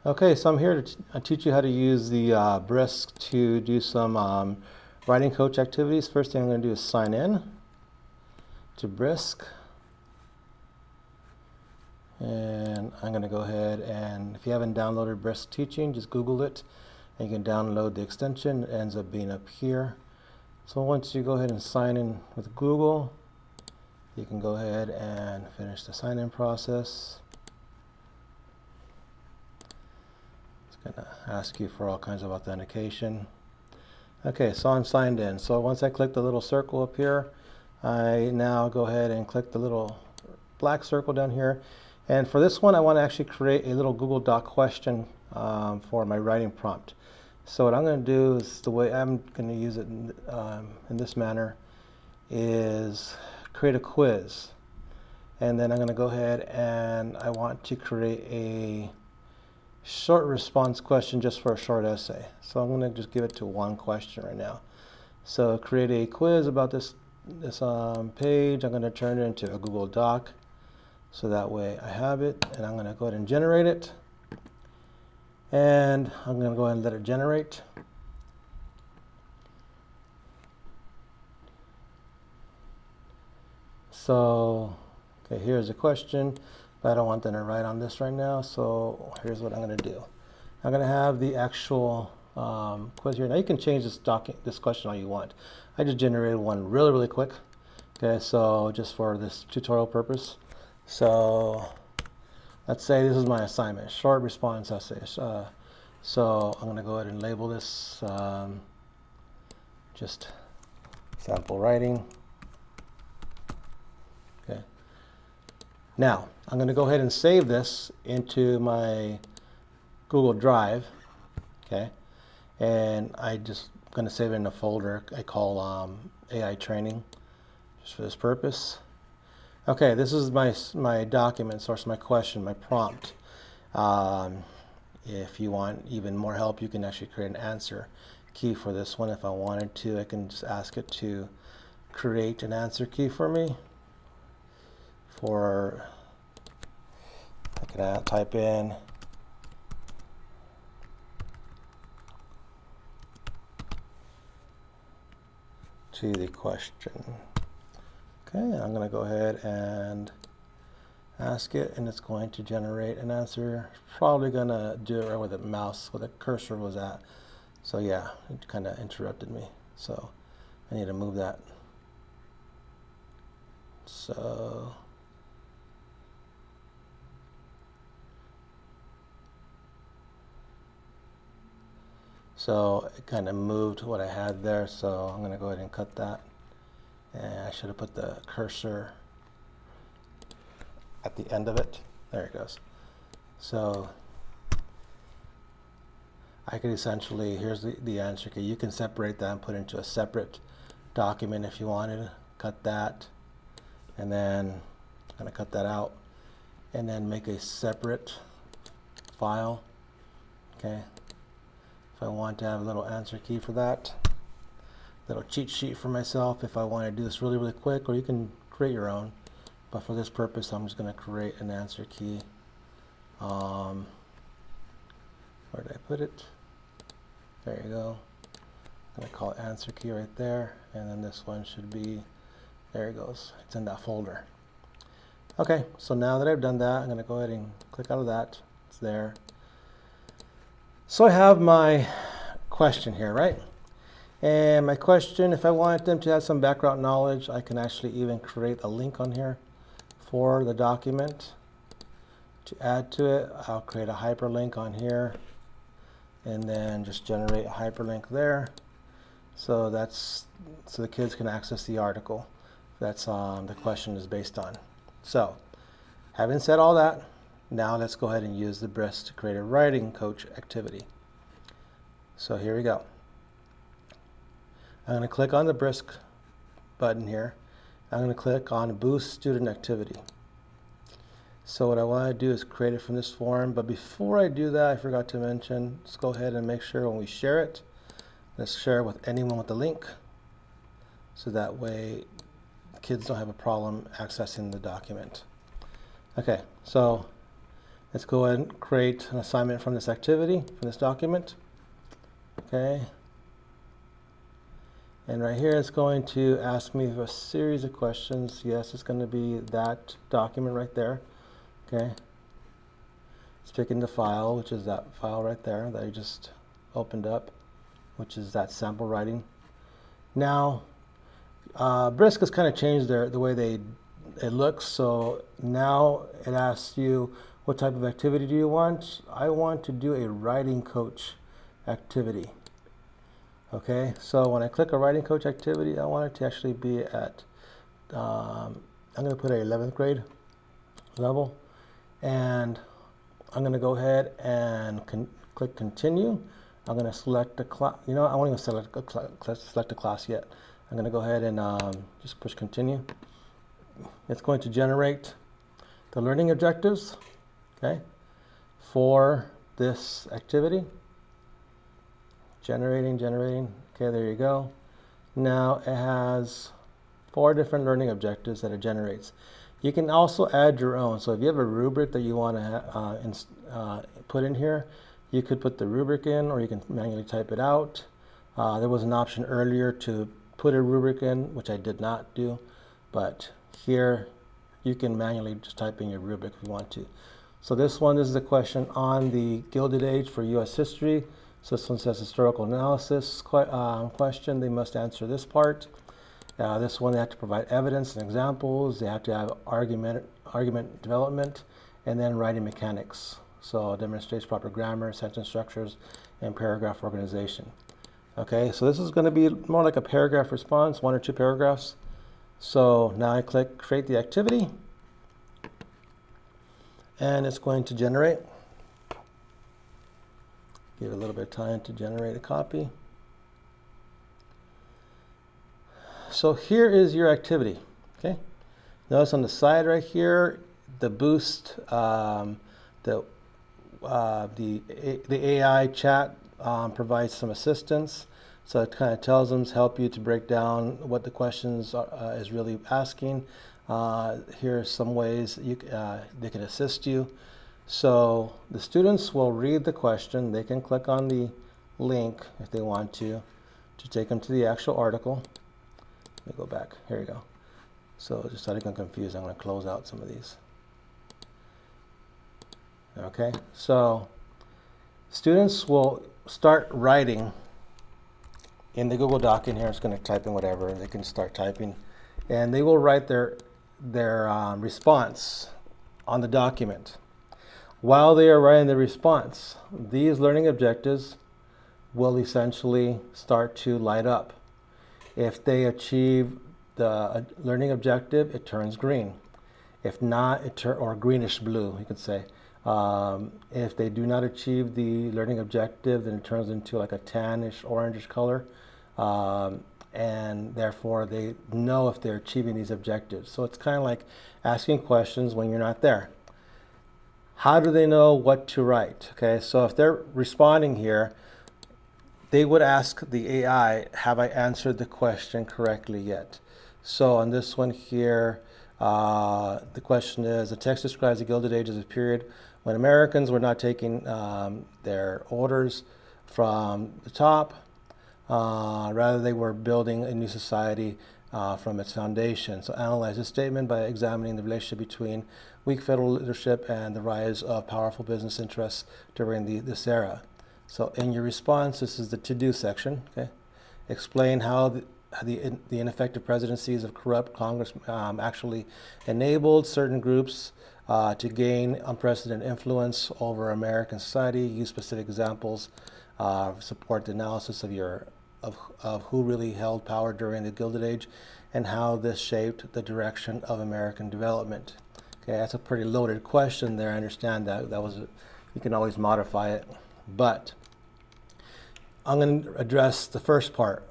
Okay, so I'm here to teach you how to use the Brisk to do some writing coach activities. First thing I'm going to do is sign in to Brisk. And I'm going to go ahead and, if you haven't downloaded Brisk Teaching, just Google it. And you can download the extension. It ends up being up here. So once you go ahead and sign in with Google, you can go ahead and finish the sign-in process. Going to ask you for all kinds of authentication. Okay, so I'm signed in. So once I click the little circle up here, I now go ahead and click the little black circle down here. And for this one, I want to actually create a little Google Doc question for my writing prompt. So what I'm going to do is, the way I'm going to use it in this manner is create a quiz. And then I'm going to go ahead and I want to create a short response question just for a short essay. So I'm going to just give it to one question right now. So create a quiz about this page. I'm going to turn it into a Google Doc. So that way I have it, and I'm going to go ahead and generate it. And I'm going to go ahead and let it generate. So, okay, here's a question. But I don't want them to write on this right now, so here's what I'm going to do. I'm going to have the actual quiz here. Now you can change this question all you want. I just generated one really quick. Okay, so just for this tutorial purpose. So let's say this is my assignment, short response essay. So I'm going to go ahead and label this just sample writing. Okay. Now, I'm going to go ahead and save this into my Google Drive, okay? And I just going to save it in a folder I call AI training, just for this purpose. Okay, this is my document source, my question, my prompt. If you want even more help, you can actually create an answer key for this one. If I wanted to, I can just ask it to create an answer key for me. I can type in to the question. Okay, I'm going to go ahead and ask it, and it's going to generate an answer. Probably going to do it right where the mouse, where the cursor was at. So yeah, it kind of interrupted me. So I need to move that. So it kind of moved what I had there, so I'm going to go ahead and cut that. And I should have put the cursor at the end of it. There it goes. So I could essentially, here's the answer key. You can separate that and put it into a separate document if you wanted. Cut that, and then I'm going to cut that out, and then make a separate file. Okay. If I want to have a little answer key for that, little cheat sheet for myself if I want to do this really quick, or you can create your own. But for this purpose, I'm just going to create an answer key. Where did I put it? There you go. I'm going to call it answer key right there, and then this one should be, there it goes. It's in that folder. Okay, so now that I've done that, I'm going to go ahead and click out of that. It's there. So I have my question here, right? And my question, if I want them to have some background knowledge, I can actually even create a link on here for the document. To add to it, I'll create a hyperlink on here, and then just generate a hyperlink there. So the kids can access the article that's the question is based on. So having said all that, now let's go ahead and use the Brisk to create a writing coach activity. So here we go. I'm going to click on the Brisk button here. I'm going to click on Boost Student Activity. So what I want to do is create it from this form, but before I do that, I forgot to mention, let's go ahead and make sure when we share it, let's share it with anyone with the link, so that way kids don't have a problem accessing the document. Okay, so Let's go ahead and create an assignment from this activity, from this document. Okay. And right here it's going to ask me a series of questions. Yes, it's going to be that document right there. Okay. It's picking the file, which is that file right there that I just opened up, which is that sample writing. Now, Brisk has kind of changed the way it looks. So now it asks you, what type of activity do you want? I want to do a writing coach activity. Okay, so when I click a writing coach activity, I want it to actually be at, I'm going to put a 11th grade level, and I'm going to go ahead and click continue. I'm going to select the class. You know, I won't even select a class yet. I'm going to go ahead and just push continue. It's going to generate the learning objectives, okay, for this activity. Generating. Okay, there you go. Now it has 4 different learning objectives that it generates. You can also add your own. So if you have a rubric that you want to put in here, you could put the rubric in, or you can manually type it out. There was an option earlier to put a rubric in, which I did not do, but here you can manually just type in your rubric if you want to. So this is the question on the Gilded Age for U.S. history. So this one says historical analysis question. They must answer this part. This one, they have to provide evidence and examples. They have to have argument development, and then writing mechanics. So it demonstrates proper grammar, sentence structures, and paragraph organization. Okay, so this is going to be more like a paragraph response, 1 or 2 paragraphs. So now I click create the activity, and it's going to generate. Give it a little bit of time to generate a copy. So here is your activity. Okay, notice on the side right here, the boost, the AI chat provides some assistance. So it kind of tells them, help you to break down what the questions is really asking. Here are some ways they can assist you. So the students will read the question. They can click on the link if they want to take them to the actual article. Let me go back. Here you go. So just so I don't get confused, I'm going to close out some of these. Okay, so students will start writing in the Google Doc in here. It's going to type in whatever. They can start typing, and they will write their response on the document. While they are writing the response, these learning objectives will essentially start to light up. If they achieve the learning objective, it turns green. If not, or greenish blue, you could say. If they do not achieve the learning objective, then it turns into like a tannish, orangish color. And therefore, they know if they're achieving these objectives. So it's kind of like asking questions when you're not there. How do they know what to write? Okay, so if they're responding here, they would ask the AI, have I answered the question correctly yet? So on this one here, the question is, the text describes the Gilded Age as a period when Americans were not taking their orders from the top. Rather, they were building a new society from its foundation. So analyze this statement by examining the relationship between weak federal leadership and the rise of powerful business interests during this era. So in your response, this is the to-do section. Okay, explain how the ineffective presidencies of corrupt Congress actually enabled certain groups to gain unprecedented influence over American society. Use specific examples, support the analysis of who really held power during the Gilded Age and how this shaped the direction of American development. Okay, that's a pretty loaded question there. I understand that. You can always modify it, but I'm going to address the first part.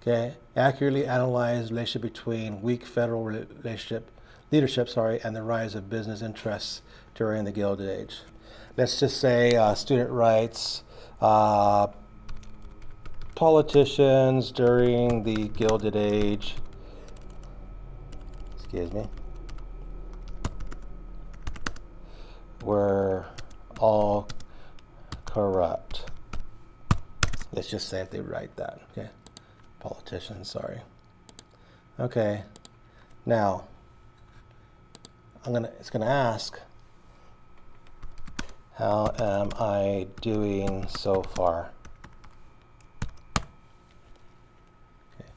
Okay, accurately analyze relationship between weak federal leadership, and the rise of business interests during the Gilded Age. Let's just say a student writes, politicians during the Gilded Age, were all corrupt. Let's just say if they write that, okay? Politicians, sorry. Okay, now it's gonna ask, how am I doing so far? Okay.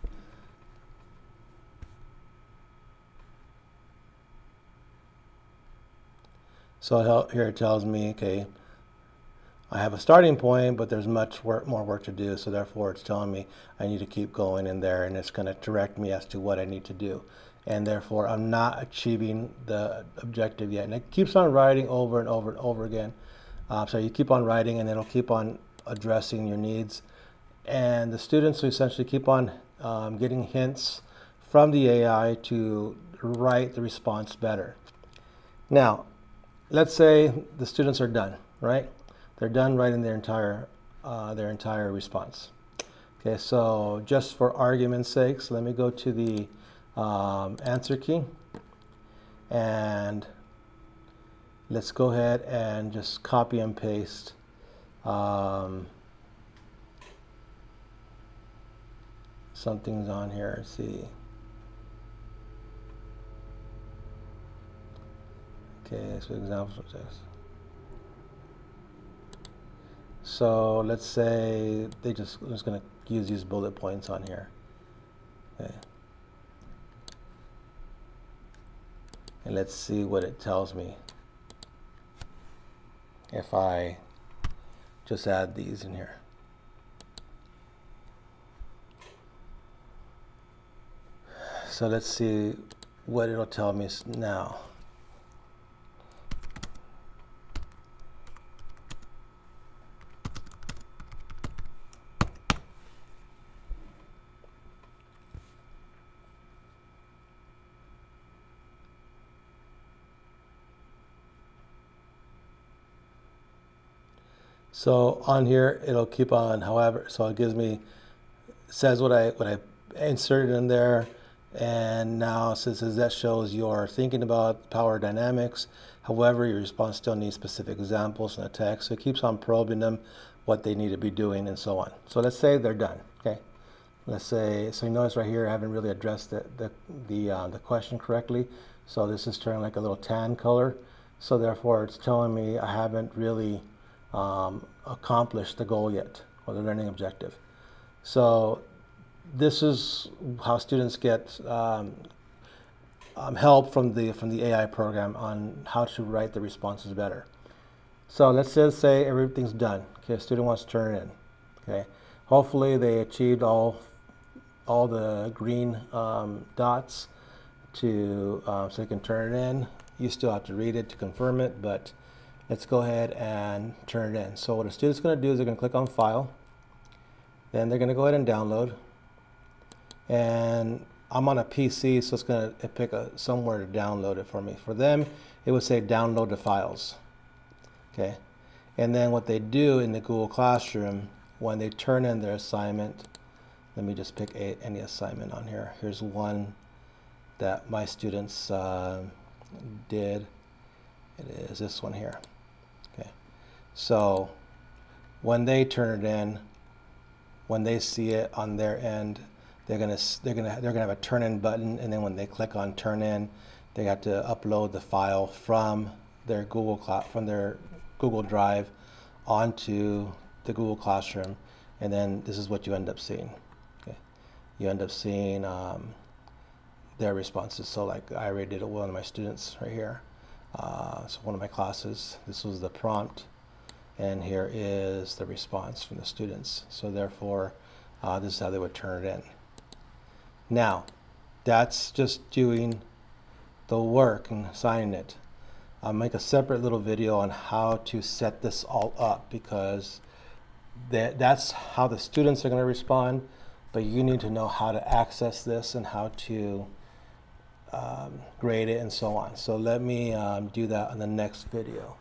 So here it tells me, okay, I have a starting point, but there's more work to do, so therefore it's telling me I need to keep going in there, and it's going to direct me as to what I need to do. And therefore I'm not achieving the objective yet. And it keeps on writing over and over and over again. So you keep on writing, and it'll keep on addressing your needs. And the students will essentially keep on getting hints from the AI to write the response better. Now, let's say the students are done, right? They're done writing their entire response. Okay, so just for argument's sake, so let me go to the answer key, and let's go ahead and just copy and paste something's on here. Let's see. Okay, so examples of text. So let's say I'm just going to use these bullet points on here. Okay. And let's see what it tells me if I just add these in here. So let's see what it'll tell me now. So on here, it'll keep on, however, so it gives me, says what I inserted in there, and now it says that shows you're thinking about power dynamics. However, your response still needs specific examples in the text. So it keeps on probing them, what they need to be doing, and so on. So let's say they're done, okay? Let's say, so you notice right here, I haven't really addressed the question correctly. So this is turning like a little tan color. So therefore, it's telling me I haven't really accomplished the goal yet, or the learning objective. So this is how students get help from the AI program on how to write the responses better. So let's just say everything's done. Okay, a student wants to turn it in. Okay, hopefully they achieved all the green dots to so they can turn it in. You still have to read it to confirm it, but let's go ahead and turn it in. So what a student's going to do is they're going to click on File. Then they're going to go ahead and download. And I'm on a PC, so it's going to pick somewhere to download it for me. For them, it would say download the files. Okay. And then what they do in the Google Classroom, when they turn in their assignment, let me just pick any assignment on here. Here's one that my students did. It is this one here. Okay. So when they turn it in, when they see it on their end, they're gonna have a turn in button, and then when they click on turn in, they have to upload the file from their Google Drive onto the Google Classroom, and then this is what you end up seeing. Okay. You end up seeing their responses. So like I already did it with one of my students right here. So one of my classes, this was the prompt, and here is the response from the students. So therefore, this is how they would turn it in. Now, that's just doing the work and assigning it. I'll make a separate little video on how to set this all up, because that's how the students are going to respond, but you need to know how to access this and how to grade it and so on. So let me do that in the next video.